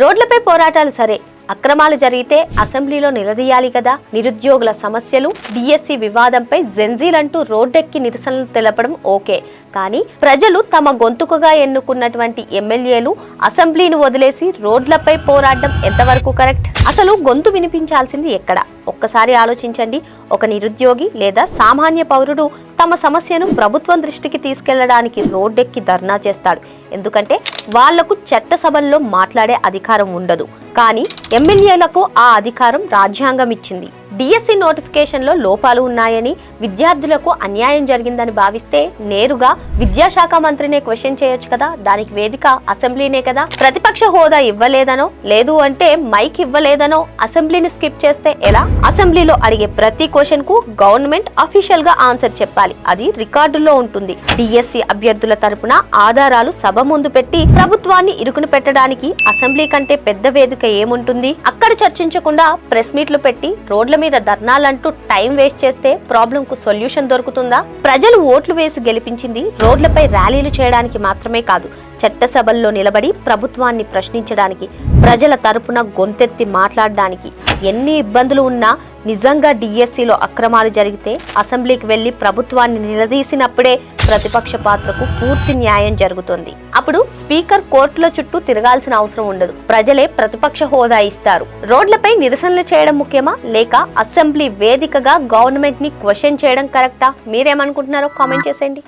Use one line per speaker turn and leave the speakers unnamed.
రోడ్లపై పోరాటాలు సరే, అక్రమాలు జరిగితే అసెంబ్లీలో నిలదీయాలి కదా. నిరుద్యోగుల సమస్యలు, డిఎస్సి వివాదంపై జెన్జీలంటూ రోడ్డెక్కి నిరసనలు తెలపడం ఓకే, కానీ ప్రజలు తమ గొంతుకగా ఎన్నుకున్నటువంటి ఎమ్మెల్యేలు అసెంబ్లీని వదిలేసి రోడ్లపై పోరాడడం ఎంతవరకు కరెక్ట్? అసలు గొంతు వినిపించాల్సింది ఎక్కడ? ఒక్కసారి ఆలోచించండి. ఒక నిరుద్యోగి లేదా సామాన్య పౌరుడు తమ సమస్యను ప్రభుత్వం దృష్టికి తీసుకెళ్లడానికి రోడ్డెక్కి ధర్నా చేస్తాడు. ఎందుకంటే వాళ్లకు చట్టసభల్లో మాట్లాడే అధికారం ఉండదు, కానీ ఎమ్మెల్యేలకు ఆ అధికారం రాజ్యాంగం ఇచ్చింది. డిఎస్సి నోటిఫికేషన్లో లోపాలు ఉన్నాయని, విద్యార్థులకు అన్యాయం జరిగిందని భావిస్తే నేరుగా విద్యాశాఖ మంత్రినే క్వశ్చన్ చేయొచ్చు కదా. దానికి వేదిక అసెంబ్లీనే కదా. ప్రతిపక్ష హోదా ఇవ్వలేదనో, లేదు అంటే మైక్ ఇవ్వలేదనో అసెంబ్లీని స్కిప్ చేస్తే ఎలా? అసెంబ్లీలో అడిగే ప్రతి క్వశ్చన్ కు గవర్నమెంట్ అఫీషియల్ గా ఆన్సర్ చెప్పాలి. అది రికార్డుల్లో ఉంటుంది. డిఎస్సి అభ్యర్థుల తరపున ఆధారాలు సభ ముందు పెట్టి ప్రభుత్వాన్ని ఇరుకుని పెట్టడానికి అసెంబ్లీ కంటే పెద్ద వేదిక ఏముంటుంది? అక్కడ చర్చించకుండా ప్రెస్ మీట్లు పెట్టి రోడ్ల మీద ధర్నాలంటూ టైం వేస్ట్ చేస్తే ప్రాబ్లం కు సొల్యూషన్ దొరుకుతుందా? ప్రజలు ఓట్లు వేసి గెలిపించింది రోడ్లపై ర్యాలీలు చేయడానికి మాత్రమే కాదు, చట్టసభల్లో నిలబడి ప్రభుత్వాన్ని ప్రశ్నించడానికి, ప్రజల తరపున గొంతెత్తి మాట్లాడడానికి. ఎన్ని ఇబ్బందులు ఉన్నా నిజంగా డిఎస్సిలో అక్రమాలు జరిగితే అసెంబ్లీకి వెళ్లి ప్రభుత్వాన్ని నిలదీసినప్పుడే ప్రతిపక్ష పాత్రకు పూర్తి న్యాయం జరుగుతుంది. అప్పుడు స్పీకర్ కోర్టుల చుట్టూ తిరగాల్సిన అవసరం ఉండదు. ప్రజలే ప్రతిపక్ష హోదా ఇస్తారు. రోడ్లపై నిరసనలు చేయడం ముఖ్యమా, లేక అసెంబ్లీ వేదికగా గవర్నమెంట్ ని క్వశ్చన్ చేయడం కరెక్టా? మీరేమనుకుంటున్నారో కామెంట్ చేసేయండి.